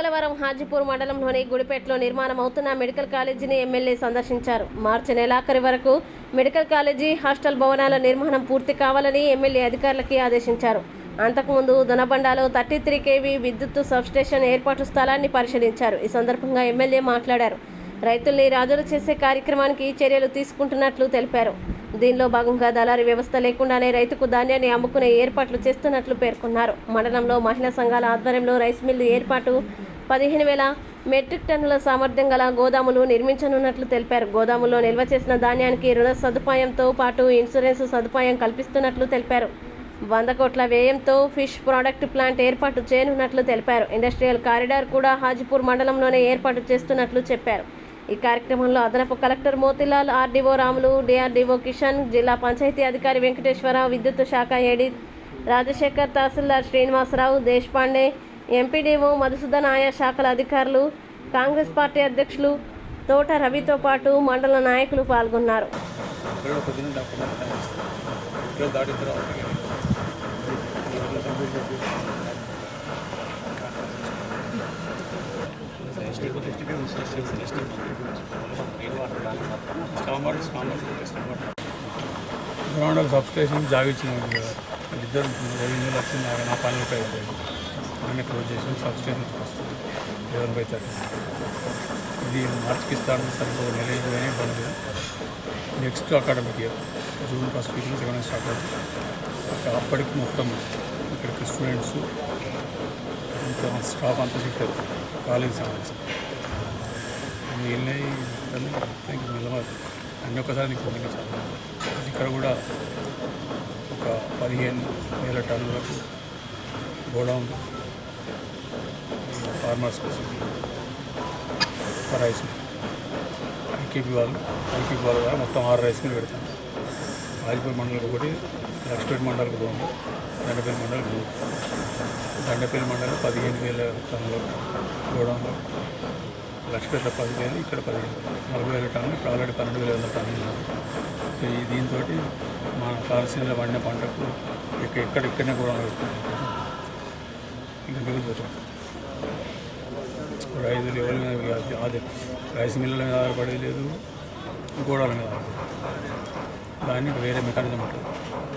మంగళవారం హాజీపూర్ మండలంలోని గుడిపేటలో నిర్మాణం అవుతున్న మెడికల్ కాలేజీని ఎమ్మెల్యే సందర్శించారు. మార్చి నెలాఖరు వరకు మెడికల్ కాలేజీ హాస్టల్ భవనాల నిర్మాణం పూర్తి కావాలని ఎమ్మెల్యే అధికారులకి ఆదేశించారు. అంతకుముందు దొనబండలో 33 kV విద్యుత్ సబ్స్టేషన్ ఏర్పాటు స్థలాన్ని పరిశీలించారు. ఈ సందర్భంగా ఎమ్మెల్యే మాట్లాడారు. రైతుల్ని రాజులు చేసే కార్యక్రమానికి చర్యలు తీసుకుంటున్నట్లు తెలిపారు. దీనిలో భాగంగా దళారీ వ్యవస్థ లేకుండానే రైతుకు ధాన్యాన్ని అమ్ముకునే ఏర్పాట్లు చేస్తున్నట్లు పేర్కొన్నారు. మండలంలో మహిళా సంఘాల ఆధ్వర్యంలో రైస్ మిల్లు ఏర్పాటు, 15,000 మెట్రిక్ టన్నుల సామర్థ్యం గల గోదాములు నిర్మించనున్నట్లు తెలిపారు. గోదాముల్లో నిల్వ చేసిన ధాన్యానికి రుణ సదుపాయంతో పాటు ఇన్సూరెన్స్ సదుపాయం కల్పిస్తున్నట్లు తెలిపారు. 100 కోట్ల వ్యయంతో ఫిష్ ప్రొడక్ట్ ప్లాంట్ ఏర్పాటు చేయనున్నట్లు తెలిపారు. ఇండస్ట్రియల్ కారిడార్ కూడా హాజీపూర్ మండలంలోనే ఏర్పాటు చేస్తున్నట్లు చెప్పారు. ఈ కార్యక్రమంలో అదనపు collector Motilal, RDO Ramulu, DRDO Kishan, జిల్లా పంచాయతీ అధికారి వెంకటేశ్వరరావు, విద్యుత్ శాఖ ఏడీ రాజశేఖర్, తహసీల్దార్ శ్రీనివాసరావు, దేశపాండే, ఎంపీడీఓ మధుసూదన్, ఆయా శాఖల అధికారులు, కాంగ్రెస్ పార్టీ అధ్యక్షులు తోట రవితో పాటు మండల నాయకులు పాల్గొన్నారు. గ్రౌండ్ సబ్స్టేషన్ జాగించిన ఇద్దరు రెవెన్యూలు వచ్చి నా పనులు ఆయన క్లోజ్ చేసి సబ్స్టేషన్ వస్తుంది 11/30. ఇది మార్చికి ఇస్తాను సరిపో నెల బంద్. Next academic year June 1st week second start అవుతుంది. అప్పటికి మొత్తం ఇక్కడికి స్టూడెంట్స్ ఇంకా స్టాఫ్ అంతా షిఫ్ట్ అవుతుంది కాలేజీ సంబంధించి వెళ్ళినాయి. నిలబడి అన్ని ఒక్కసారి నీకు ఇక్కడ కూడా ఒక 15,000 టన్నులకు గోడౌన్ ఫార్మర్స్ కోసం రైస్ ఐకేపీ వాళ్ళు ద్వారా మొత్తం 6 రైస్ మిల్లు పెడతాను. హాజీపూర్ మండలికి ఒకటి, లక్ష్మీపేట మండలికి 2, దండపల్లి మండలికి 3. దండపల్లి మండలం 15,000 టన్నుల గోడౌన్లో, లక్ష్మీపేట 10,000, ఇక్కడ 40,000 టన్నులు, ఇక్కడ ఆల్రెడీ 12,500 టన్నులు ఉన్నాయి. సో దీంతో మన కాలసీలో పండిన పంటకు ఇక్కడనే కూడా ఇంకా మిగిలిపోతుంది. రైతులు ఎవరి మీద అదే రైస్ మిల్లుల మీద ఆధారపడేది లేదు, గోడాల మీద ఆధారపడేది. దాన్ని వేరే మెకానిజం ఉంటుంది.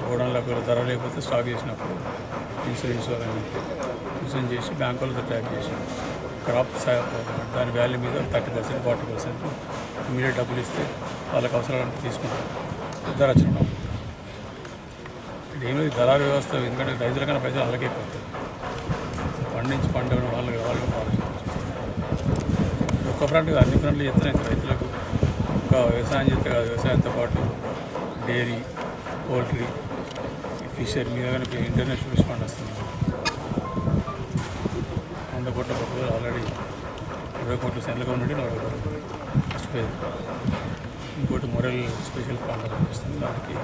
గోడౌన్లో ఒకవేళ ధర లేకపోతే స్టాక్ చేసినప్పుడు ఇన్సూరెన్స్ చేసి బ్యాంకు వాళ్ళతో ట్యాప్ చేసి క్రాప్ దాని వాల్యూ మీద 30%, 40% ఇమీడియట్ డబ్బులు ఇస్తే వాళ్ళకి అవసరాలంటే తీసుకుంటారు. ధర వచ్చిన ఏమీ దళారీ వ్యవస్థ, ఎందుకంటే రైతుల కన్నా పైసలు అలాగే పోతాయి. పండించి పండుగ వాళ్ళకి ఒక్క ఫ్రంట్గా అన్ని ఫ్రంట్లు చేస్తున్నాయి రైతులకు. ఒక్క వ్యవసాయం చేస్తే కాదు, వ్యవసాయంతో పాటు డైరీ, పౌల్ట్రీ, ఫిషరీ మీద కానీ ఇంటర్నేషనల్ ఫిష్ ఫండ్ వస్తుంది. 100 కోట్ల ప్రపోజల్ ఆల్రెడీ 20 కోట్ల సెంట్రల్ గవర్నమెంట్ 40 కోట్లు ఫస్ట్ ఫేజ్. ఇంకోటి మొరల్ స్పెషల్ ఫండ్ చేస్తుంది, దానికి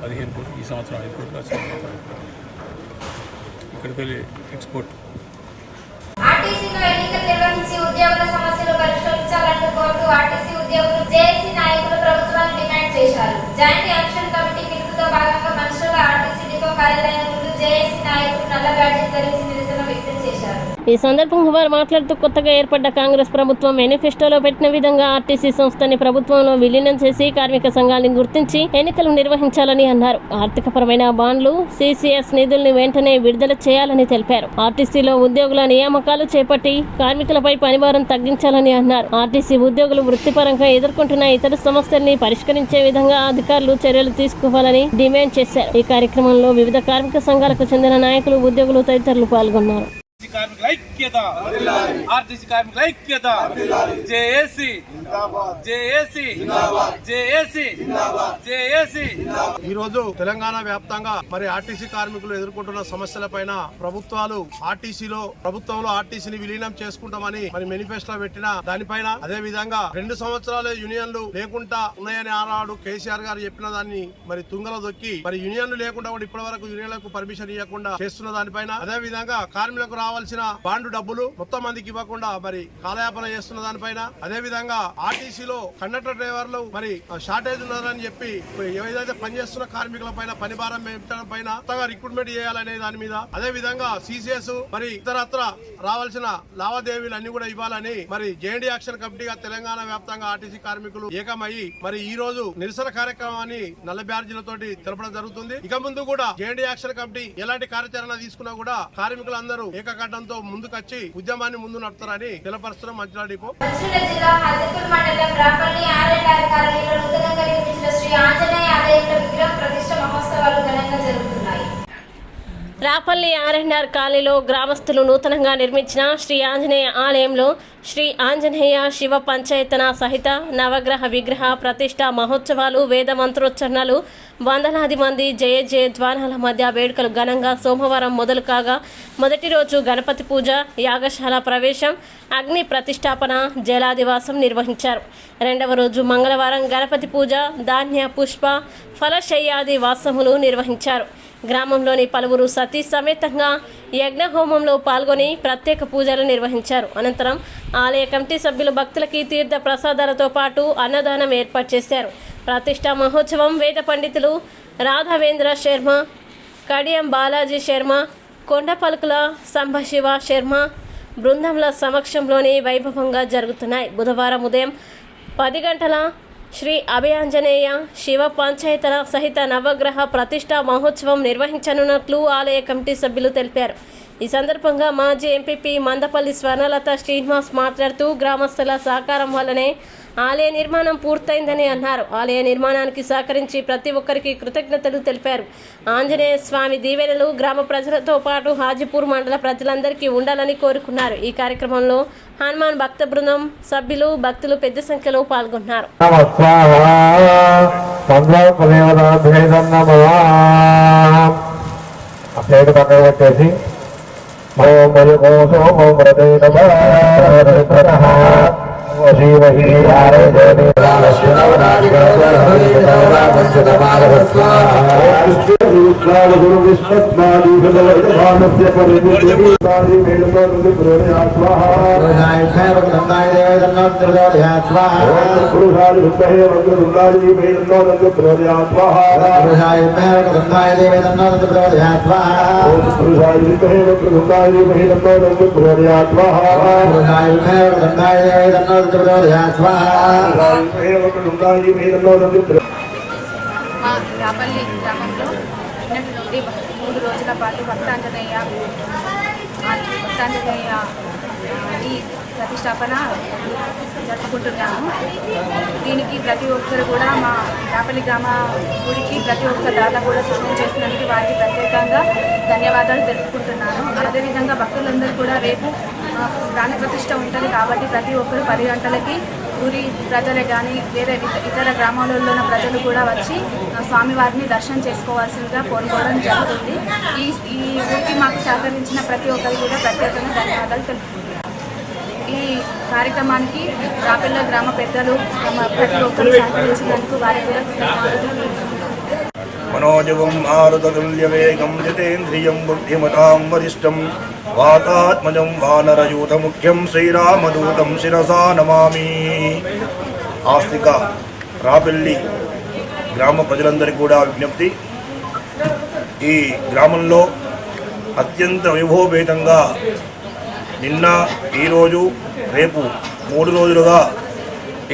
15 కోట్లు, ఈ సంవత్సరం 5 కోట్లు వచ్చింది. ఇక్కడికి వెళ్ళి ఎక్స్పోర్ట్. ఆర్టీసీలో ఎన్నికలు నిర్వహించి ఉద్యోగుల సమస్యలు పరిష్కరించాలంటూ కోరుతూ ఆర్టీసీ ఉద్యోగులు జేఏసీ నాయకులు ప్రభుత్వాన్ని డిమాండ్ చేశారు. జాయింట్ యాక్షన్ కమిటీ పిలుపుతో భాగంగా మనుషుల ఆర్టీసీ డిపో కార్యాలయం ముందు జేఏసీ నాయకులు నల్ల బ్యాడ్జీలు ధరించి నిరసన వ్యక్తం చేశారు. ఈ సందర్భంగా వారు మాట్లాడుతూ కొత్తగా ఏర్పడ్డ కాంగ్రెస్ ప్రభుత్వం మేనిఫెస్టోలో పెట్టిన విధంగా ఆర్టీసీ సంస్థని ప్రభుత్వంలో విలీనం చేసి కార్మిక సంఘాలను గుర్తించి ఎన్నికలు నిర్వహించాలని అన్నారు. ఆర్థికపరమైన బాండ్లు, సిసిఎస్ నిధుల్ని వెంటనే విడుదల చేయాలని తెలిపారు. ఆర్టీసీలో ఉద్యోగుల నియామకాలు చేపట్టి కార్మికులపై పనిభారం తగ్గించాలని అన్నారు. ఆర్టీసీ ఉద్యోగులు వృత్తిపరంగా ఎదుర్కొంటున్న ఇతర సమస్యల్ని పరిష్కరించే విధంగా అధికారులు చర్యలు తీసుకోవాలని డిమాండ్ చేశారు. ఈ కార్యక్రమంలో వివిధ కార్మిక సంఘాలకు చెందిన నాయకులు, ఉద్యోగులు తదితరులు పాల్గొన్నారు. ఆర్టీసీ కార్మికుల ఐక్యత, జేఏసీ జేఏసీ జేఏసీ జేఏసీ. ఈరోజు తెలంగాణ వ్యాప్తంగా మరి ఆర్టీసీ కార్మికులు ఎదుర్కొంటున్న సమస్యలపైన ప్రభుత్వంలో ఆర్టీసీని విలీనం చేసుకుంటామని మరి మేనిఫెస్టో పెట్టిన దానిపైన, అదే విధంగా 2 సంవత్సరాలు యూనియన్లు లేకుండా ఉన్నాయని ఆనాడు కేసీఆర్ గారు చెప్పిన దాన్ని మరి తుంగలో దొక్కి మరి యూనియన్లు లేకుండా కూడా ఇప్పటి వరకు యూనియన్లకు పర్మిషన్ ఇవ్వకుండా చేస్తున్న దానిపైన, అదే విధంగా కార్మికులకు రావాల్సిన రావాల్సిన బాండు డబ్బులు మొత్తం మందికి ఇవ్వకుండా మరి కాలయాపన చేస్తున్న దానిపైన, అదే విధంగా ఆర్టీసీలో కండక్టర్ డ్రైవర్లు మరి షార్టేజ్ ఉన్నదని చెప్పి ఏదైతే పనిచేస్తున్న కార్మికుల పైన పని భారం పెంచడం పైన కొత్తగా రిక్రూట్మెంట్ చేయాలనే దాని మీద, అదే విధంగా సిసిఎస్ మరి ఇతరత్ర రావాల్సిన లావాదేవీలు అన్ని కూడా ఇవ్వాలని మరి జేఎన్డీ యాక్షన్ కమిటీగా తెలంగాణ వ్యాప్తంగా ఆర్టీసీ కార్మికులు ఏకమయ్యి మరి ఈ రోజు నిరసన కార్యక్రమాన్ని నల్ల బ్యాడ్జీలతోటి తెలపడం జరుగుతుంది. ఇక ముందు కూడా జేఎన్డీ యాక్షన్ కమిటీ ఎలాంటి కార్యాచరణ తీసుకున్నా కూడా కార్మికులందరూ ఏకకంఠంతో ముందుకొచ్చి ఉద్యమాన్ని ముందు నడుపుతారని తెలపరుస్తున్నాం. మంచిర్యాల డిపో. మంచిర్యాల జిల్లా హాజీపూర్ మండలం రాపల్లి ఆర్ఎండ్ఆర్ కాలనీలో నూతనంగా నిర్మించిన శ్రీ ఆంజనేయ ఆలయంలో విగ్రహ ప్రతిష్ఠ మహోత్సవాలు ఘనంగా జరుగుతున్నాయి. రాపల్లి ఆర్ఎన్ఆర్ కాలనీలో గ్రామస్తులు నూతనంగా నిర్మించిన శ్రీ ఆంజనేయ ఆలయంలో శ్రీ ఆంజనేయ శివ పంచాయతన సహిత నవగ్రహ విగ్రహ ప్రతిష్ఠ మహోత్సవాలు, వేద మంత్రోచ్చరణలు, వందలాది మంది జయ జయ ధ్వానాల మధ్య వేడుకలు ఘనంగా సోమవారం మొదలు కాగా, మొదటి రోజు గణపతి పూజ, యాగశాల ప్రవేశం, అగ్ని ప్రతిష్టాపన, జలాదివాసం నిర్వహించారు. రెండవ రోజు మంగళవారం గణపతి పూజ, ధాన్య పుష్ప ఫలశయ్యాది వాసములు నిర్వహించారు. గ్రామంలోని పలువురు సతీ సమేతంగా యజ్ఞ హోమంలో పాల్గొని ప్రత్యేక పూజలు నిర్వహించారు. అనంతరం ఆలయ కమిటీ సభ్యులు భక్తులకి తీర్థ ప్రసాదాలతో పాటు అన్నదానం ఏర్పాటు చేశారు. ప్రతిష్టా మహోత్సవం వేద పండితులు రాఘవేంద్ర శర్మ, కడియం బాలాజీ శర్మ, కొండపలుకుల సంభశివ శర్మ బృందంల సమక్షంలోని వైభవంగా జరుగుతున్నాయి. బుధవారం ఉదయం 10 గంటల శ్రీ అభయాంజనేయ శివ పంచాయతన సహిత నవగ్రహ ప్రతిష్టా మహోత్సవం నిర్వహించనున్నట్లు ఆలయ కమిటీ సభ్యులు తెలిపారు. ఈ సందర్భంగా మాజీ ఎంపీపీ మందపల్లి స్వర్ణలత శ్రీనివాస్ మాట్లాడుతూ గ్రామస్తుల సహకారం వల్లనే ఆలయ నిర్మాణం పూర్తయిందని అన్నారు. ఆలయ నిర్మాణానికి సహకరించి ప్రతి ఒక్కరికి కృతజ్ఞతలు తెలిపారు. ఆంజనేయ స్వామి దీవెనలు గ్రామ ప్రజలతో పాటు హాజీపూర్ మండల ప్రజలందరికీ ఉండాలని కోరుకున్నారు. ఈ కార్యక్రమంలో హనుమాన్ భక్త బృందం సభ్యులు, భక్తులు పెద్ద సంఖ్యలో పాల్గొన్నారు. రాపల్లి గ్రామంలో నిన్నటి నుండి 3 రోజుల పాటు భక్తాంజనేయ ఈ ప్రతిష్టాపన జరుపుకుంటున్నాము. దీనికి ప్రతి ఒక్కరు కూడా మా రాపల్లి గ్రామ గుడికి ప్రతి ఒక్క దాత కూడా సహాయం చేసినందుకు వారికి ప్రత్యేకంగా ధన్యవాదాలు తెలుపుకుంటున్నాను. అదేవిధంగా భక్తులందరూ కూడా రేపు ప్రాణ ప్రతిష్ట ఉంటుంది కాబట్టి ప్రతి ఒక్కరు 10 గంటలకి ఊరి ప్రజలే కానీ వేరే ఇతర గ్రామాలలో ఉన్న ప్రజలు కూడా వచ్చి స్వామివారిని దర్శనం చేసుకోవాల్సిందిగా కోరుకోవడం జరుగుతుంది. ఈ ఊరికి మాకు సహకరించిన ప్రతి ఒక్కరికి కూడా ప్రత్యేకంగా ధన్యవాదాలు తెలుపుకుంటున్నాను. ఈ కార్యక్రమానికి రాపల్లి గ్రామ పెద్దలు ప్రతి ఒక్కరు సహకరించినందుకు వారికి కూడా ధన్యవాదాలు. మనోజవం మారుతతుల్యవేగం జితేంద్రియం బుద్ధిమతాం వరిష్టం వాతాత్మజం వానరయూథముఖ్యం శ్రీరామదూతం శిరసా నమామి. ఆస్తిక రాపల్లి గ్రామ ప్రజలందరికీ కూడా విజ్ఞప్తి, ఈ గ్రామంలో అత్యంత వైభవపేతంగా నిన్న, ఈరోజు, రేపు 3 రోజులుగా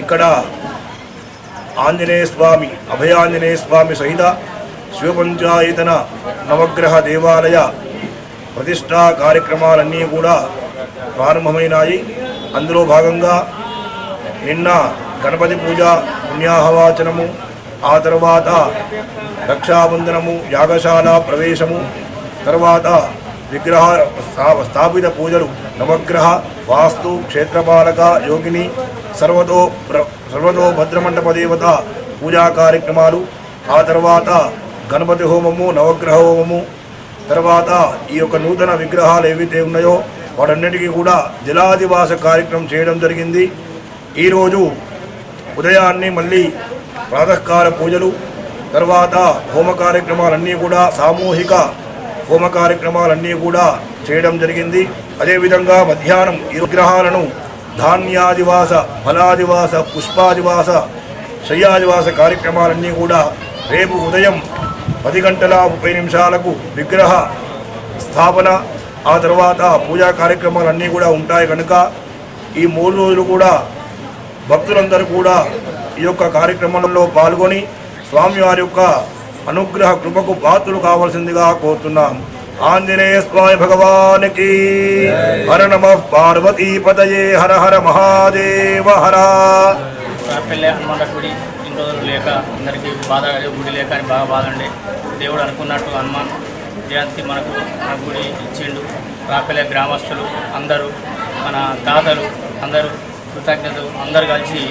ఇక్కడ ఆంజనేయ స్వామి, అభయాంజనేయ స్వామి సహిత శివపంచాయతన నవగ్రహ దేవాలయ ప్రతిష్టా కార్యక్రమాలన్నీ కూడా ప్రారంభమైనాయి. అందులో భాగంగా నిన్న గణపతి పూజ, పుణ్యాహవాచనము, ఆ తర్వాత రక్షాబంధనము, యాగశాల ప్రవేశము, తర్వాత విగ్రహ స్థాపిత పూజలు, నవగ్రహ, వాస్తు, క్షేత్రపాలక, యోగిని, సర్వతో భద్రమండప దేవత పూజా కార్యక్రమాలు, ఆ తర్వాత గణపతి హోమము, నవగ్రహ హోమము, తర్వాత ఈ యొక్క నూతన విగ్రహాలు ఏవైతే ఉన్నాయో వాటన్నిటికీ కూడా జలాదివాస కార్యక్రమం చేయడం జరిగింది. ఈరోజు ఉదయాన్నే మళ్ళీ ప్రాతకాల పూజలు, తర్వాత హోమ కార్యక్రమాలన్నీ కూడా, సామూహిక హోమ కార్యక్రమాలన్నీ కూడా చేయడం జరిగింది. అదేవిధంగా మధ్యాహ్నం ఈ విగ్రహాలను ధాన్యాదివాస, ఫలాదివాస, పుష్పాదివాస, శయ్యాదివాస కార్యక్రమాలన్నీ కూడా రేపు ఉదయం 10:30 విగ్రహ స్థాపన, ఆ తర్వాత పూజా కార్యక్రమాలన్నీ కూడా ఉంటాయి కనుక ఈ 3 రోజులు కూడా భక్తులందరూ కూడా ఈ యొక్క కార్యక్రమంలో పాల్గొని స్వామివారి యొక్క అనుగ్రహ కృపకు పాత్రలు కావాల్సిందిగా కోరుతున్నాం. ఆంజనేయ స్వామి భగవానికి హర నమః పార్వతీపతయే హర హర మహాదేవ హర. రాపల్లె హనుమంత గుడి ఇన్ని రోజులు లేక అందరికీ బాధ, గుడి లేక అని బాగా బాధ ఉండే. దేవుడు అనుకున్నట్టు హనుమాన్ జయంతి మన గుడి ఇచ్చిండు. రాపల్లె గ్రామస్తులు అందరూ, మన దాతలు అందరూ, కృతజ్ఞతలు అందరు కలిసి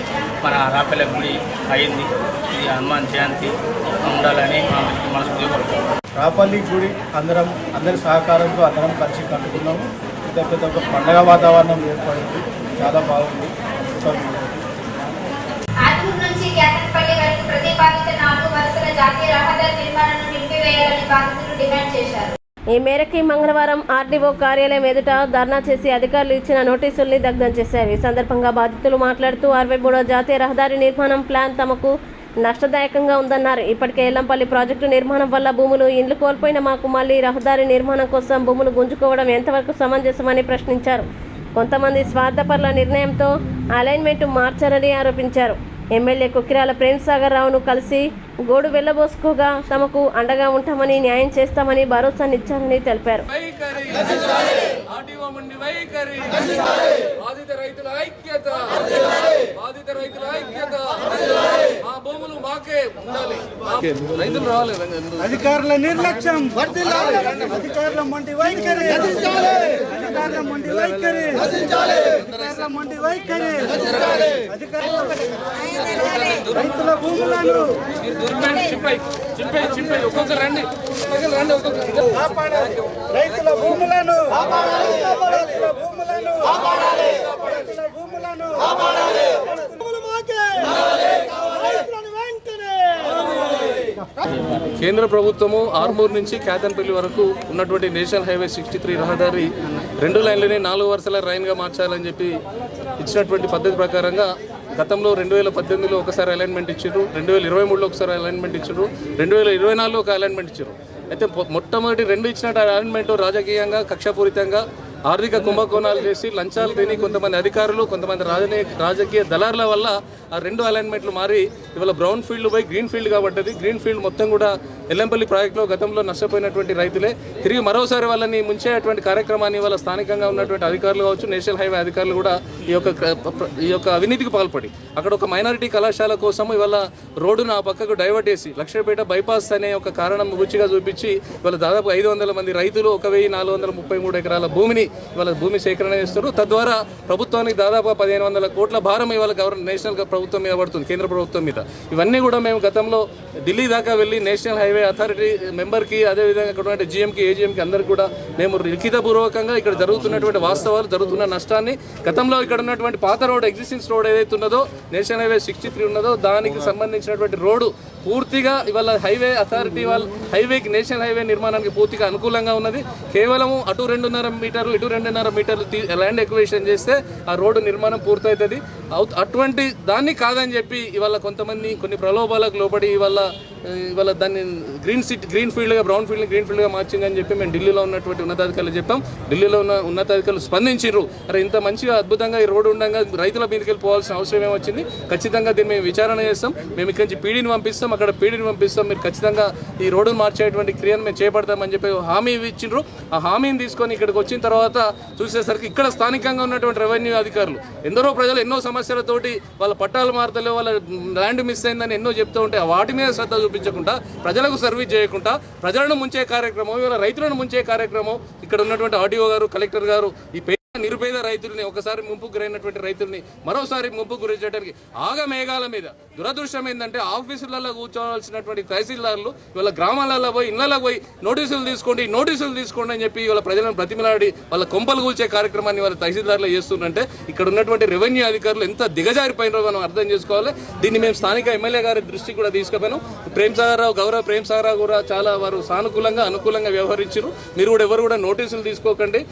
మన రాపల్లె గుడి అయింది. ఇది హనుమాన్ జయంతి ఉండాలని మనస్ఫూర్తిగా కోరుకుంటున్నాం. రాపల్లి గుడి అందరి సహకారంతో అందరం కలిసి కట్టుకున్నాము. పెద్ద ఒక పండగ వాతావరణం ఏర్పడింది, చాలా బాగుంది. ఆర్మూర్ నుంచి కేతన్పల్లి వరకు ప్రతిపాదిత 4 వరుసల జాతీయ రహదారి నిర్మాణాన్ని నిలిపివేయాలని బాధితులు డిమాండ్ చేశారు. ఈ మేరకు మంగళవారం ఆర్డీఓ కార్యాలయం ఎదుట ధర్నా చేసి అధికారులు ఇచ్చిన నోటీసుల్ని దగ్ధం చేశారు. ఈ సందర్భంగా బాధితులు మాట్లాడుతూ 63వ జాతీయ రహదారి నిర్మాణం ప్లాన్ తమకు నష్టదాయకంగా ఉందన్నారు. ఇప్పటికే ఎల్లంపల్లి ప్రాజెక్టు నిర్మాణం వల్ల భూములు, ఇండ్లు కోల్పోయిన మాకు మళ్లీ రహదారి నిర్మాణం కోసం భూములు గుంజుకోవడం ఎంతవరకు సమంజసమని ప్రశ్నించారు. కొంతమంది స్వార్థపరుల నిర్ణయంతో అలైన్మెంట్ మార్చారని ఆరోపించారు. ఎమ్మెల్యే కుక్కిరాల ప్రేమ్సాగర్ రావును కలిసి గోడు వెళ్లబోసుకోగా తమకు అండగా ఉంటామని, న్యాయం చేస్తామని భరోసానిచ్చారని తెలిపారు. అధికారుల నిర్లక్ష్యం, అధికారుల మొండి వైఖరి, రైతుల భూములను రైతుల భూములను కేంద్ర ప్రభుత్వము ఆర్మూర్ నుంచి కేతన్పల్లి వరకు ఉన్నటువంటి నేషనల్ హైవే 63 రహదారి 2 లైన్లని 4 వరుసల రైన్గా మార్చాలని చెప్పి ఇచ్చినటువంటి పద్ధతి ప్రకారంగా గతంలో 2018లో ఒకసారి అలైన్మెంట్ ఇచ్చారు, 2023లో ఒకసారి అలైన్మెంట్ ఇచ్చారు, 2024లో ఒక అలైన్మెంట్ ఇచ్చారు. అయితే మొట్టమొదటి 2 ఇచ్చిన అలైన్మెంట్ రాజకీయంగా కక్షపూరితంగా ఆర్థిక కుంభకోణాలు చేసి లంచాలు తిని కొంతమంది అధికారులు, కొంతమంది రాజకీయ దళారుల వల్ల ఆ 2 అలైన్మెంట్లు మారి ఇవాళ బ్రౌన్ ఫీల్డ్ పోయి గ్రీన్ ఫీల్డ్ కాబట్టది. గ్రీన్ ఫీల్డ్ మొత్తం కూడా ఎల్లంపల్లి ప్రాజెక్టులో గతంలో నష్టపోయినటువంటి రైతులే తిరిగి మరోసారి వాళ్ళని ముంచేటువంటి కార్యక్రమాన్ని వాళ్ళ స్థానికంగా ఉన్నటువంటి అధికారులు కావచ్చు, నేషనల్ హైవే అధికారులు కూడా ఈ యొక్క అవినీతికి పాల్పడి అక్కడ ఒక మైనారిటీ కళాశాల కోసం ఇవాళ రోడ్డును ఆ పక్కకు డైవర్ట్ చేసి లక్ష్మీపేట బైపాస్ అనే ఒక కారణం రుచిగా చూపించి ఇవాళ దాదాపు 500 మంది రైతులు 1433 ఎకరాల భూమిని ఇవాళ భూమి సేకరణ చేస్తారు. తద్వారా ప్రభుత్వానికి దాదాపు 1500 కోట్ల భారం ఇవాళ నేషనల్ ప్రభుత్వం మీద పడుతుంది, కేంద్ర ప్రభుత్వం మీద. ఇవన్నీ కూడా మేము గతంలో ఢిల్లీ దాకా వెళ్ళి నేషనల్ హైవే అథారిటీ మెంబర్కి, అదేవిధంగా ఇక్కడ ఉన్న జీఎంకి, ఏజీఎంకి అందరికీ కూడా మేము లిఖితపూర్వకంగా ఇక్కడ జరుగుతున్నటువంటి వాస్తవాలు, జరుగుతున్న నష్టాన్ని, గతంలో ఇక్కడ ఉన్నటువంటి పాత రోడ్, ఎగ్జిస్టింగ్ రోడ్ ఏదైతే ఉన్నదో నేషనల్ హైవే 63 ఉన్నదో దానికి సంబంధించినటువంటి రోడ్డు పూర్తిగా ఇవాళ హైవే అథారిటీ వాళ్ళు హైవేకి, నేషనల్ హైవే నిర్మాణానికి పూర్తిగా అనుకూలంగా ఉన్నది. కేవలము అటు 2.5 మీటర్లు, ఇటు 2.5 మీటర్లు ల్యాండ్ ఎక్విజిషన్ చేస్తే ఆ రోడ్డు నిర్మాణం పూర్తవుతుంది. అటువంటి దాన్ని కాదని చెప్పి ఇవాళ కొంతమంది కొన్ని ప్రలోభాలకు లోబడి ఇవాళ దాన్ని గ్రీన్ ఫీల్డ్గా, బ్రౌన్ ఫీల్డ్ని గ్రీన్ ఫీల్డ్గా మార్చిందని చెప్పి మేము ఢిల్లీలో ఉన్నటువంటి ఉన్నతాధికారులు చెప్పాం. ఢిల్లీలో ఉన్న ఉన్నతాధికారులు స్పందించారు. అరే ఇంత మంచిగా అద్భుతంగా ఈ రోడ్డు ఉండగా రైతుల మీదకి వెళ్ళిపోవాల్సిన అవసరం ఏమొచ్చింది, ఖచ్చితంగా దీన్ని మేము విచారణ చేస్తాం, మేము ఇక్కడి నుంచి పీడీని పంపిస్తాం, అక్కడ పీడీని పంపిస్తాం, మీరు ఖచ్చితంగా ఈ రోడ్డును మార్చేటువంటి క్రియను మేము చేపడతామని చెప్పి హామీ ఇచ్చిండ్రు. ఆ హామీని తీసుకొని ఇక్కడికి వచ్చిన తర్వాత చూసేసరికి ఇక్కడ స్థానికంగా ఉన్నటువంటి రెవెన్యూ అధికారులు ఎందరో ప్రజలు ఎన్నో సమస్యలతోటి వాళ్ళ పట్టాలు మారతలే, వాళ్ళ ల్యాండ్ మిస్ అయిందని ఎన్నో చెప్తూ ఉంటే వాటి మీద శ్రద్ధ చూపించకుండా, ప్రజలకు సర్వీస్ చేయకుండా ప్రజలను ముంచే కార్యక్రమం, ఇవాళ రైతులను ముంచే కార్యక్రమం ఇక్కడ ఉన్నటువంటి ఆర్డీఓ గారు, కలెక్టర్ గారు ఈ నిరుపేద రైతుల్ని, ఒకసారి ముంపుకు గురైనటువంటి రైతుల్ని మరోసారి ముంపుకు గురి చేయడానికి ఆగమేఘాల మీద దురదృష్టం ఏంటంటే ఆఫీసులలో కూర్చోవాల్సినటువంటి తహసీల్దార్లు ఇవాళ గ్రామాలలో పోయి ఇళ్లలో పోయి నోటీసులు తీసుకోండి అని చెప్పి ఇవాళ ప్రజలను బ్రతిమలాడి వాళ్ళ కొంపలు కూల్చే కార్యక్రమాన్ని వాళ్ళ తహసీల్దార్లు చేస్తుంటే ఇక్కడ ఉన్నటువంటి రెవెన్యూ అధికారులు ఎంత దిగజారిపోయినారో మనం అర్థం చేసుకోవాలి. దీన్ని మేము స్థానిక ఎమ్మెల్యే గారి దృష్టికి కూడా తీసుకుపోయాను. గౌరవ ప్రేమ్ సాగర్ రావు కూడా చాలా వారు సానుకూలంగా అనుకూలంగా వ్యవహరించారు. మీరు కూడా ఎవరు కూడా నోటీసులు తీసుకోకండి,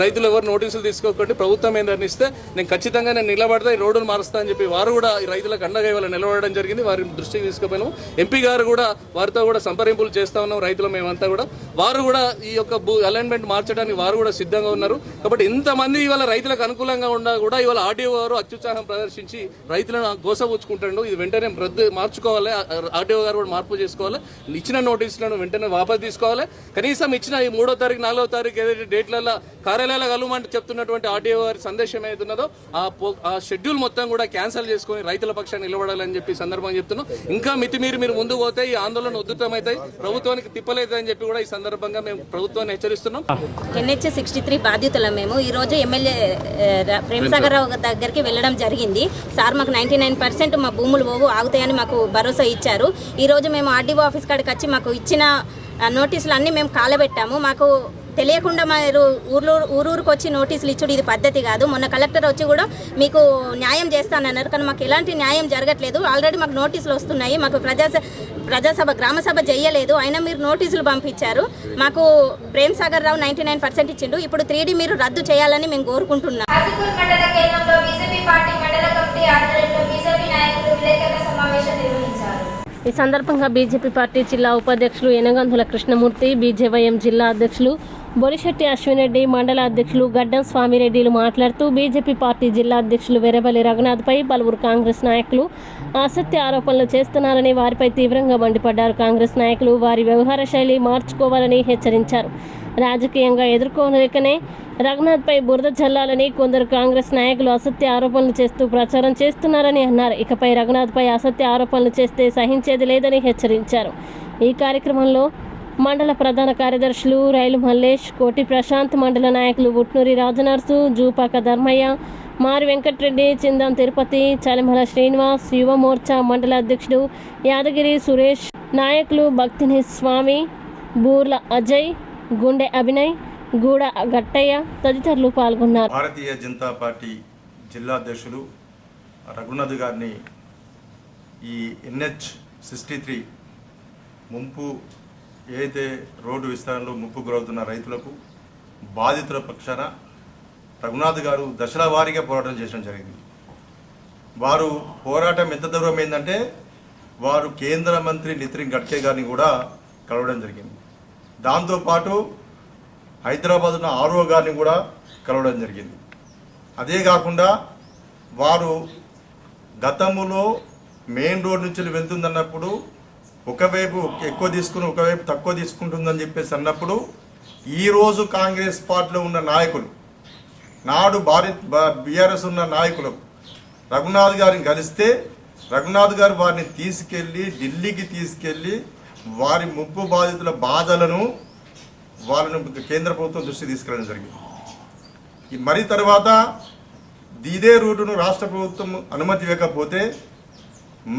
రైతులు ఎవరు నోటీసులు తీసుకోకండి, ప్రభుత్వం ఏంటని ఇస్తే నేను ఖచ్చితంగా నిలబడతా, ఈ రోడ్డును మారుస్తా అని చెప్పి వారు కూడా ఈ రైతులకు అండగా ఇవాళ నిలబడడం జరిగింది. వారి దృష్టికి తీసుకుపోయినాము. ఎంపీ గారు కూడా వారితో కూడా సంప్రదింపులు చేస్తా ఉన్నాం. రైతులు మేమంతా కూడా వారు కూడా ఈ యొక్క అలైన్మెంట్ మార్చడానికి వారు కూడా సిద్ధంగా ఉన్నారు. కాబట్టి ఇంతమంది ఇవాళ రైతులకు అనుకూలంగా ఉన్నా కూడా ఇవాళ ఆర్డీఓ గారు అత్యుత్సాహం ప్రదర్శించి రైతులను గోసపుచ్చుకుంటాడు. ఇది వెంటనే మార్చుకోవాలి, ఆర్డీఓ గారు కూడా మార్పు చేసుకోవాలి. ఇచ్చిన నోటీసులను వెంటనే వాపసు తీసుకోవాలి. కనీసం ఇచ్చిన ఈ 3వ తారీఖు 4వ తారీఖు ఏదైతే డేట్లలో కార్యాలయాలు కలవమంటే చెప్తున్నటువంటి ఆర్డీఓ గారి సందేశం ఏదైతున్నదో ఆ షెడ్యూల్ మొత్తం కూడా క్యాన్సిల్ చేసుకుని రైతుల పక్షాన్ని నిలబడాలని చెప్పి సందర్భంగా చెప్తున్నాం. ఇంకా మితిమీరి మీరు ముందుకు పోతే ఈ ఆందోళన ఉధృతమవుతాయి, ప్రభుత్వానికి తిప్పలేదని చెప్పి కూడా ఈ సందర్భంగా మేము ప్రభుత్వాన్ని హెచ్చరిస్తున్నాం. NH 63 బాధితులం మేము. ఈరోజు ఎమ్మెల్యే ప్రేమ్ సాగర్ రావు దగ్గరికి వెళ్ళడం జరిగింది. సార్ మాకు 99% మా భూములు ఆగుతాయని మాకు భరోసా ఇచ్చారు. ఈరోజు మేము ఆర్డీఓ ఆఫీస్ కాడికి వచ్చి మాకు ఇచ్చిన నోటీసులు అన్నీ మేము కాలబెట్టాము. మాకు తెలియకుండా మీరు ఊరూరికి వచ్చి నోటీసులు ఇచ్చుడు ఇది పద్ధతి కాదు. మొన్న కలెక్టర్ వచ్చి కూడా మీకు న్యాయం చేస్తానన్నారు, కానీ మాకు ఎలాంటి న్యాయం జరగట్లేదు. ఆల్రెడీ మాకు నోటీసులు వస్తున్నాయి. మాకు ప్రజాసభ గ్రామసభ చేయలేదు, అయినా మీరు నోటీసులు పంపించారు. మాకు ప్రేమ్ సాగర్ రావు 99% ఇచ్చిండు. ఇప్పుడు 3D మీరు రద్దు చేయాలని మేము కోరుకుంటున్నాం. హాజీపూర్ మండల కేంద్రంలో బీజేపీ పార్టీ మండల కమిటీ ఆధ్వర్యంలో బీజేపీ నాయకులు విలేకరుల సమావేశం నిర్వహించారు. ఈ సందర్భంగా బీజేపీ పార్టీ జిల్లా ఉపాధ్యక్షులు ఎనగంధుల కృష్ణమూర్తి, బీజేవైఎం జిల్లా అధ్యక్షులు బొలిశెట్టి అశ్వినరెడ్డి, మండల అధ్యక్షులు గడ్డం స్వామిరెడ్డిలు మాట్లాడుతూ బీజేపీ పార్టీ జిల్లా అధ్యక్షులు వెరబలి రఘునాథ్పై పలువురు కాంగ్రెస్ నాయకులు అసత్య ఆరోపణలు చేస్తున్నారని వారిపై తీవ్రంగా మండిపడ్డారు. కాంగ్రెస్ నాయకులు వారి వ్యవహార శైలి మార్చుకోవాలని హెచ్చరించారు. రాజకీయంగా ఎదుర్కోలేకనే రఘునాథ్పై బురద చల్లాలని కొందరు కాంగ్రెస్ నాయకులు అసత్య ఆరోపణలు చేస్తూ ప్రచారం చేస్తున్నారని అన్నారు. ఇకపై రఘునాథ్పై అసత్య ఆరోపణలు చేస్తే సహించేది లేదని హెచ్చరించారు. ఈ కార్యక్రమంలో మండల ప్రధాన కార్యదర్శులు రైలు మల్లేష్, కోటి ప్రశాంత్, మండల నాయకులు ఉట్నూరి రాజనర్సు, జూపాక ధర్మయ్య, మారి వెంకటరెడ్డి, చిందం తిరుపతి, చలిమల శ్రీనివాస్, యువ మోర్చా మండల అధ్యక్షుడు యాదగిరి సురేష్, నాయకులు భక్తిని స్వామి, బూర్ల అజయ్, గుండె అభినయ్, గూడ గట్టయ్య తదితరులు పాల్గొన్నారు. భారతీయ జనతా పార్టీ జిల్లా అధ్యక్షులు రఘునాథ్ గారిని ఈ NH 63 ముంపు ఏదైతే రోడ్డు విస్తరణలో ముప్పు గురవుతున్న రైతులకు బాధితుల పక్షాన రఘునాథ్ గారు దశల వారీగా పోరాటం చేయడం జరిగింది. వారు పోరాటం ఎంత దూరం ఏంటంటే వారు కేంద్ర మంత్రి నితిన్ గడ్కరీ గారిని కూడా కలవడం జరిగింది. దాంతోపాటు హైదరాబాద్ ఉన్న ఆర్ఓ గారిని కూడా కలవడం జరిగింది. అదే కాకుండా వారు గతంలో మెయిన్ రోడ్ నుంచి వెళ్తుందన్నప్పుడు ఒకవైపు ఎక్కువ తీసుకుని ఒకవైపు తక్కువ తీసుకుంటుందని చెప్పేసి అన్నప్పుడు ఈరోజు కాంగ్రెస్ పార్టీలో ఉన్న నాయకులు, నాడు బీఆర్ఎస్ ఉన్న నాయకులు రఘునాథ్ గారిని కలిస్తే రఘునాథ్ గారు వారిని తీసుకెళ్ళి ఢిల్లీకి తీసుకెళ్ళి వారి ముప్పు బాధితుల బాధలను వాళ్ళను కేంద్ర ప్రభుత్వం దృష్టి తీసుకెళ్ళడం జరిగింది. మరి తర్వాత ఇదే రూటును రాష్ట్ర ప్రభుత్వం అనుమతి ఇవ్వకపోతే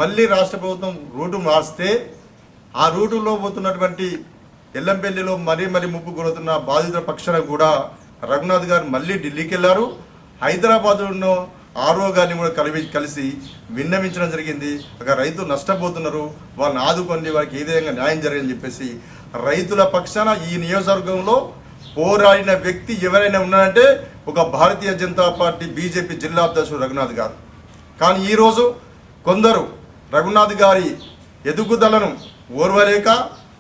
మళ్ళీ రాష్ట్ర ప్రభుత్వం రూటు మార్చితే ఆ రూటులో పోతున్నటువంటి ఎల్లంపల్లిలో మరీ ముప్పు గురవుతున్న బాధితుల పక్షాన కూడా రఘునాథ్ గారు మళ్ళీ ఢిల్లీకి వెళ్ళారు. హైదరాబాద్లో ఉన్న ఆర్ఓ గారిని కూడా కలిసి విన్నవించడం జరిగింది. అక్కడ రైతులు నష్టపోతున్నారు, వాళ్ళని ఆదుకోండి, వారికి ఏ విధంగా న్యాయం జరగని చెప్పేసి రైతుల పక్షాన ఈ నియోజకవర్గంలో పోరాడిన వ్యక్తి ఎవరైనా ఉన్నారంటే ఒక భారతీయ జనతా పార్టీ బీజేపీ జిల్లా అధ్యక్షుడు రఘునాథ్ గారు. కానీ ఈరోజు కొందరు రఘునాథ్ గారి ఎదుగుదలను ఓర్వలేక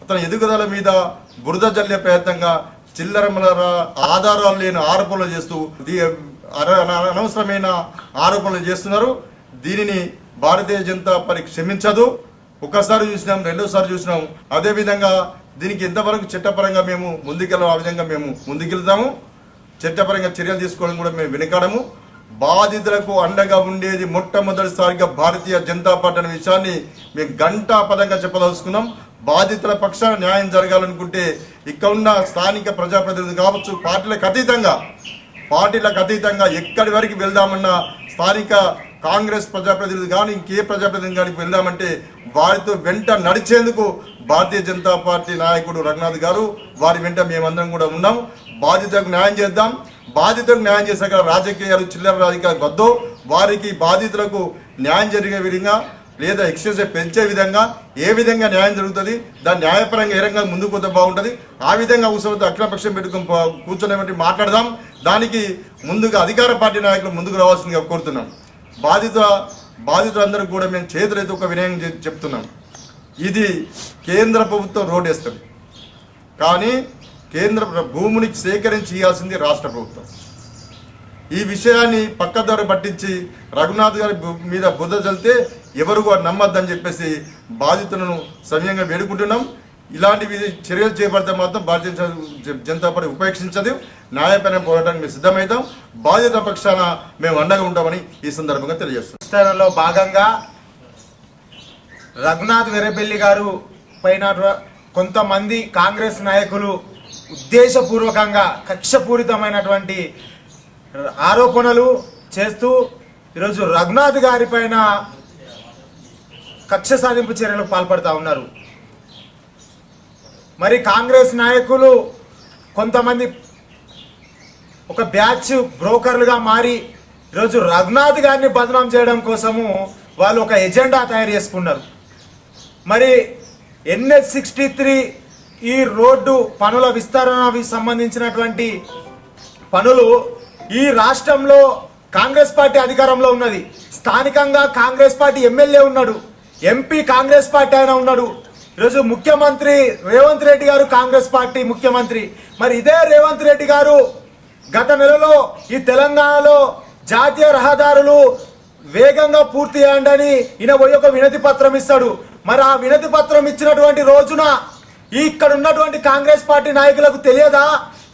అతని ఎదుగుదల మీద బురద జల్లే ప్రయత్నంగా చిల్లర ఆధారాలు లేని ఆరోపణలు చేస్తూ అనవసరమైన ఆరోపణలు చేస్తున్నారు. దీనిని భారతీయ జనతా పార్టీ క్షమించదు. ఒకసారి చూసినాం, రెండోసారి చూసినాం. అదేవిధంగా దీనికి ఎంతవరకు చట్టపరంగా మేము ముందుకెళ్ళాం ఆ విధంగా మేము ముందుకెళ్తాము. చట్టపరంగా చర్యలు తీసుకోవడం కూడా మేము వెనుకాడము. బాధితులకు అండగా ఉండేది మొట్టమొదటిసారిగా భారతీయ జనతా పార్టీ అనే విషయాన్ని మేము ఘంటాపదంగా చెప్పదలుచుకున్నాం. బాధితుల పక్షాన న్యాయం జరగాలనుకుంటే ఇక్కడ ఉన్న స్థానిక ప్రజాప్రతినిధులు కావచ్చు, పార్టీలకు అతీతంగా పార్టీలకు అతీతంగా ఎక్కడి వరకు వెళ్దామన్నా స్థానిక కాంగ్రెస్ ప్రజాప్రతినిధులు కానీ ఇంకే ప్రజాప్రతినిధులు కానీ వెళ్దామంటే వారితో వెంట నడిచేందుకు భారతీయ జనతా పార్టీ నాయకుడు రఘునాథ్ గారు వారి వెంట మేమందరం కూడా ఉన్నాం. బాధితులకు న్యాయం చేద్దాం. బాధితులకు న్యాయం చేశాక రాజకీయాలు చిల్లర రాజకీయాలు వద్దు. వారికి బాధితులకు న్యాయం జరిగే విధంగా లేదా ఎక్స్చేంజ్ పెంచే విధంగా ఏ విధంగా న్యాయం జరుగుతుంది, దాని న్యాయపరంగా ఏ రంగా ముందుకు పోతే బాగుంటుంది, ఆ విధంగా ఉత్సవంతో అఖిలపక్షం పెట్టుకుని కూర్చొని మాట్లాడదాం. దానికి ముందుగా అధికార పార్టీ నాయకులు ముందుకు రావాల్సిందిగా కోరుతున్నాం. బాధితులందరికీ కూడా మేము చేతులైతే ఒక వినయం చెప్తున్నాం. ఇది కేంద్ర ప్రభుత్వం రోడ్ వేస్తుంది, కానీ కేంద్ర భూమిని సేకరించి ఇవ్వాల్సింది రాష్ట్ర ప్రభుత్వం. ఈ విషయాన్ని పక్కదారి పట్టించి రఘునాథ్ గారి మీద బుద్ధ చల్లితే ఎవరు నమ్మద్దని చెప్పేసి బాధితులను సమయంగా వేడుకుంటున్నాం. ఇలాంటి చర్యలు చేపడితే మాత్రం భారతీయ జనతా పార్టీ ఉపేక్షించదు. న్యాయపరమైన పోరాటానికి మేము సిద్ధమవుతాం. బాధిత పక్షాన మేము అండగా ఉంటామని ఈ సందర్భంగా తెలియజేస్తాం. లో భాగంగా రఘునాథ్ వెర్రబెల్లి గారు పైన కొంతమంది కాంగ్రెస్ నాయకులు ఉద్దేశపూర్వకంగా కక్షపూరితమైనటువంటి ఆరోపణలు చేస్తూ ఈరోజు రఘునాథ్ గారి పైన కక్ష సాధింపు చర్యలకు పాల్పడుతూ ఉన్నారు. మరి కాంగ్రెస్ నాయకులు కొంతమంది ఒక బ్యాచ్ బ్రోకర్లుగా మారి ఈరోజు రఘునాథ్ గారిని బదనాం చేయడం కోసము వాళ్ళు ఒక ఎజెండా తయారు చేసుకున్నారు. మరి NH63 ఈ రోడ్డు పనుల విస్తరణకు సంబంధించినటువంటి పనులు ఈ రాష్ట్రంలో కాంగ్రెస్ పార్టీ అధికారంలో ఉన్నది. స్థానికంగా కాంగ్రెస్ పార్టీ ఎమ్మెల్యే ఉన్నాడు, ఎంపీ కాంగ్రెస్ పార్టీ ఆయన ఉన్నాడు. ఈరోజు ముఖ్యమంత్రి రేవంత్ రెడ్డి గారు కాంగ్రెస్ పార్టీ ముఖ్యమంత్రి. మరి ఇదే రేవంత్ రెడ్డి గారు గత నెలలో ఈ తెలంగాణలో జాతీయ రహదారులు వేగంగా పూర్తి చేయండి ఈయన పోయి ఒక వినతి పత్రం ఇస్తాడు. మరి ఆ వినతి పత్రం ఇచ్చినటువంటి రోజున ఇక్కడ ఉన్నటువంటి కాంగ్రెస్ పార్టీ నాయకులకు తెలియదా?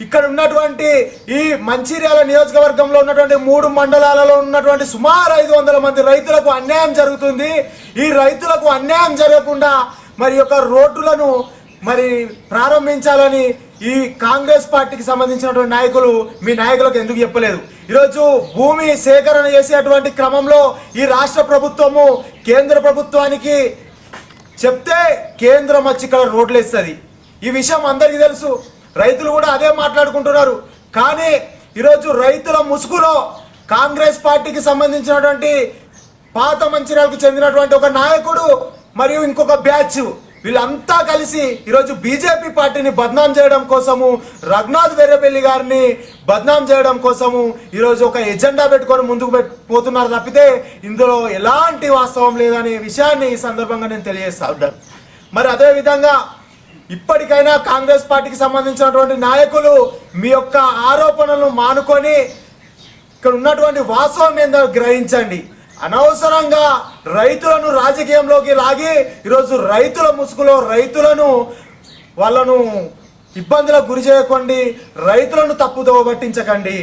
ఇక్కడ ఉన్నటువంటి ఈ మంచిర్యాల నియోజకవర్గంలో ఉన్నటువంటి 3 మండలాలలో ఉన్నటువంటి సుమారు 500 మంది రైతులకు అన్యాయం జరుగుతుంది. ఈ రైతులకు అన్యాయం జరగకుండా మరి యొక్క రోడ్డులను మరి ప్రారంభించాలని ఈ కాంగ్రెస్ పార్టీకి సంబంధించినటువంటి నాయకులు మీ నాయకులకు ఎందుకు చెప్పలేదు? ఈరోజు భూమి సేకరణ చేసేటువంటి క్రమంలో ఈ రాష్ట్ర ప్రభుత్వము కేంద్ర ప్రభుత్వానికి చెప్తే కేంద్రం వచ్చి ఇక్కడ రోడ్లు వేస్తుంది. ఈ విషయం అందరికీ తెలుసు, రైతులు కూడా అదే మాట్లాడుకుంటున్నారు. కానీ ఈరోజు రైతుల ముసుగులో కాంగ్రెస్ పార్టీకి సంబంధించినటువంటి పాత మంచిర్యాలకు చెందినటువంటి ఒక నాయకుడు మరియు ఇంకొక బ్యాచ్ వీళ్ళంతా కలిసి ఈరోజు బీజేపీ పార్టీని బద్నాం చేయడం కోసము, రఘునాథ్ వెర్రబెల్లి గారిని బద్నాం చేయడం కోసము ఈరోజు ఒక ఎజెండా పెట్టుకొని ముందుకు పోతున్నారు తప్పితే ఇందులో ఎలాంటి వాస్తవం లేదనే విషయాన్ని ఈ సందర్భంగా నేను తెలియజేస్తా ఉన్నాను. మరి అదేవిధంగా ఇప్పటికైనా కాంగ్రెస్ పార్టీకి సంబంధించినటువంటి నాయకులు మీ యొక్క ఆరోపణలను మానుకొని ఇక్కడ ఉన్నటువంటి వాస్తవం ఏందో గ్రహించండి. అనవసరంగా రైతులను రాజకీయంలోకి లాగి ఈరోజు రైతుల ముసుగులో రైతులను వాళ్ళను ఇబ్బందులకు గురి చేయకండి, రైతులను తప్పుదోవ పట్టించకండి.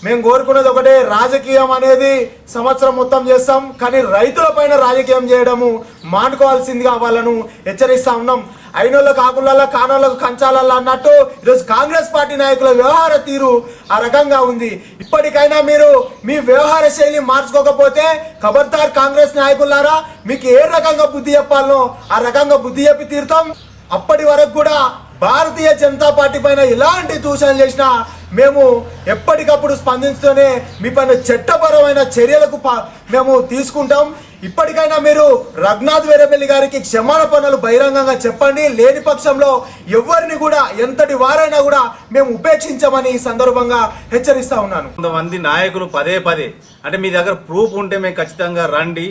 మేము కోరుకునేది ఒకటే, రాజకీయం అనేది సంవత్సరం మొత్తం చేస్తాం, కానీ రైతులపైన రాజకీయం చేయడము మానుకోవాల్సిందిగా వాళ్ళను హెచ్చరిస్తా ఉన్నాం. అయినోళ్ళ కాకులలో కానోళ్ళకు కంచాలల్లో అన్నట్టు ఈరోజు కాంగ్రెస్ పార్టీ నాయకుల వ్యవహార తీరు ఆ రకంగా ఉంది. ఇప్పటికైనా మీరు మీ వ్యవహార శైలి మార్చుకోకపోతే ఖబర్దార్ కాంగ్రెస్ నాయకులారా, మీకు ఏ రకంగా బుద్ధి చెప్పాలనో ఆ రకంగా బుద్ధి చెప్పి తీరుతాం. అప్పటి వరకు కూడా భారతీయ జనతా పార్టీ పైన ఎలాంటి దూషణలు చేసినా మేము ఎప్పటికప్పుడు స్పందిస్తూనే మీ పైన చట్టపరమైన చర్యలకు మేము తీసుకుంటాం. ఇప్పటికైనా మీరు రఘునాథ్ వెర్రబెల్లి గారికి క్షమాపణలు బహిరంగంగా చెప్పండి. లేని పక్షంలో ఎవరిని కూడా ఎంతటి వారైనా కూడా మేము ఉపేక్షించమని ఈ సందర్భంగా హెచ్చరిస్తా ఉన్నాను. కొంతమంది నాయకులు పదే అంటే మీ దగ్గర ప్రూఫ్ ఉంటే మేము ఖచ్చితంగా రండి,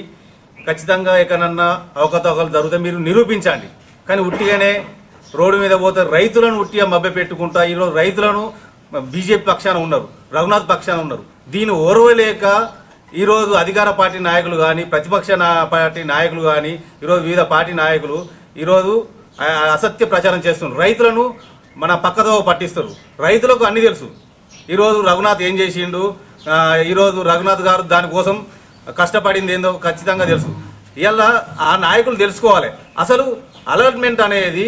ఖచ్చితంగా ఎక్కడన్నా అవకతవకలు జరిగితే మీరు నిరూపించండి. కానీ ఉట్టిగానే రోడ్డు మీద పోతే రైతులను ఉట్టిగా మభ్య పెట్టుకుంటా ఈరోజు రైతులను బీజేపీ పక్షాన ఉన్నారు, రఘునాథ్ పక్షాన ఉన్నారు. దీన్ని ఓర్వలేక ఈరోజు అధికార పార్టీ నాయకులు కానీ ప్రతిపక్ష పార్టీ నాయకులు కానీ ఈరోజు వివిధ పార్టీ నాయకులు ఈరోజు అసత్య ప్రచారం చేస్తున్నారు. రైతులను మన పక్కదోవ పట్టిస్తారు. రైతులకు అన్ని తెలుసు. ఈరోజు రఘునాథ్ ఏం చేసిండు, ఈరోజు రఘునాథ్ గారు దానికోసం కష్టపడింది ఏందో ఖచ్చితంగా తెలుసు. ఇలా ఆ నాయకులు తెలుసుకోవాలి. అసలు అలాట్మెంట్ అనేది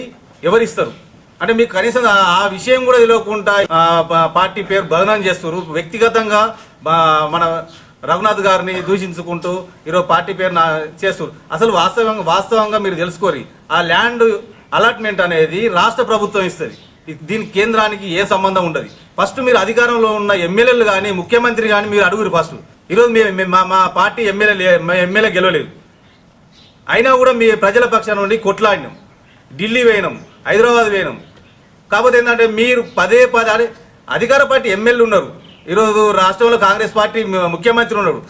ఎవరిస్తారు? అంటే మీకు కనీసం ఆ విషయం కూడా తెలియకుండా పార్టీ పేరు బదనాం చేస్తారు. వ్యక్తిగతంగా మన రఘునాథ్ గారిని దూషించుకుంటూ ఈరోజు పార్టీ పేరు చేస్తారు. అసలు వాస్తవంగా మీరు తెలుసుకోరి, ఆ ల్యాండ్ అలాట్మెంట్ అనేది రాష్ట్ర ప్రభుత్వం ఇస్తుంది. దీనికి కేంద్రానికి ఏ సంబంధం ఉండదు. ఫస్ట్ మీరు అధికారంలో ఉన్న ఎమ్మెల్యేలు కానీ ముఖ్యమంత్రి కానీ మీరు అడుగురు ఫస్ట్. ఈరోజు మా పార్టీ ఎమ్మెల్యే గెలవలేదు, అయినా కూడా మీ ప్రజల పక్షాన నుండి కొట్లాడినాం, ఢిల్లీ పోయినాం, హైదరాబాద్ పోయినాం. కాకపోతే ఏంటంటే మీరు పదే అధికార పార్టీ ఎమ్మెల్యేలు ఉన్నారు, ఈరోజు రాష్ట్రంలో కాంగ్రెస్ పార్టీ ముఖ్యమంత్రి ఉన్నాడు,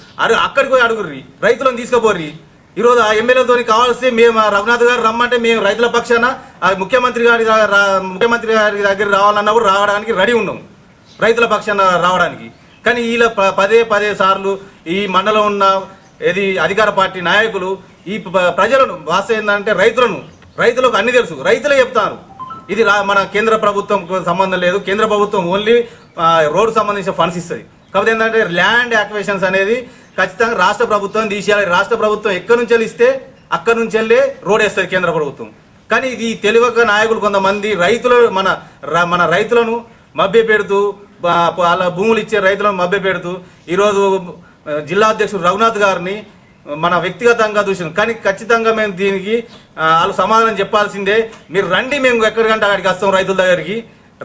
అక్కడికి పోయి అడుగుర్రి, రైతులను తీసుకుపోర్రి. ఈరోజు ఆ ఎమ్మెల్యేలతో కావాల్సి మేము రఘునాథ్ గారు రమ్మంటే మేము రైతుల పక్షాన ముఖ్యమంత్రి గారి దగ్గర రావాలన్నా కూడా రావడానికి రెడీ ఉన్నాం, రైతుల పక్షాన రావడానికి. కానీ వీళ్ళ పదే సార్లు ఈ మండలం ఉన్న అధికార పార్టీ నాయకులు ఈ ప్రజలను వాస్తవం ఏంటంటే రైతులకు అన్ని తెలుసు, రైతులే చెప్తారు ఇది మన కేంద్ర ప్రభుత్వం సంబంధం లేదు, కేంద్ర ప్రభుత్వం ఓన్లీ రోడ్డు సంబంధించిన ఫండ్స్ ఇస్తుంది. కాకపోతే ఏంటంటే ల్యాండ్ యాక్విజిషన్స్ అనేది ఖచ్చితంగా రాష్ట్ర ప్రభుత్వం తీసేయాలి. రాష్ట్ర ప్రభుత్వం ఎక్కడి నుంచి ఇస్తే అక్కడి నుంచి వెళ్ళి రోడ్ వేస్తుంది కేంద్ర ప్రభుత్వం. కానీ ఇది తెలియక నాయకులు కొంతమంది మన రైతులను మభ్య పెడుతూ వాళ్ళ భూములు ఇచ్చే రైతులను మభ్య పెడుతూ ఈరోజు జిల్లా అధ్యక్షుడు రఘునాథ్ గారిని మన వ్యక్తిగతంగా చూసినాం. కానీ ఖచ్చితంగా మేము దీనికి వాళ్ళు సమాధానం చెప్పాల్సిందే. మీరు రండి, మేము ఎక్కడికంటే అక్కడికి వస్తాం,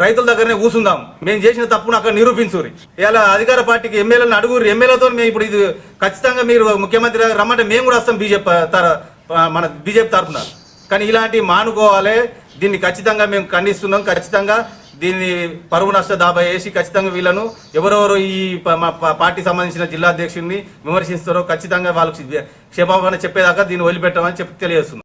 రైతుల దగ్గరనే కూర్చుందాం, మేము చేసిన తప్పును అక్కడ నిరూపించురి. ఇలా అధికార పార్టీకి ఎమ్మెల్యేలను అడుగురు, ఎమ్మెల్యేతో మేము ఇప్పుడు ఇది ఖచ్చితంగా మీరు ముఖ్యమంత్రి దగ్గర రమ్మంటే మేము కూడా వస్తాం మన బీజేపీ తరఫున. కానీ ఇలాంటివి మానుకోవాలి, దీన్ని ఖచ్చితంగా మేము ఖండిస్తున్నాం. ఖచ్చితంగా దీన్ని పరువు నష్ట దాబా వేసి ఖచ్చితంగా వీళ్ళను ఎవరెవరు ఈ పార్టీ సంబంధించిన జిల్లా అధ్యక్షుడిని విమర్శిస్తారో ఖచ్చితంగా వాళ్ళకి క్షమాపణ చెప్పేదాకా దీన్ని వదిలిపెట్టామని తెలియజేస్తున్నాం.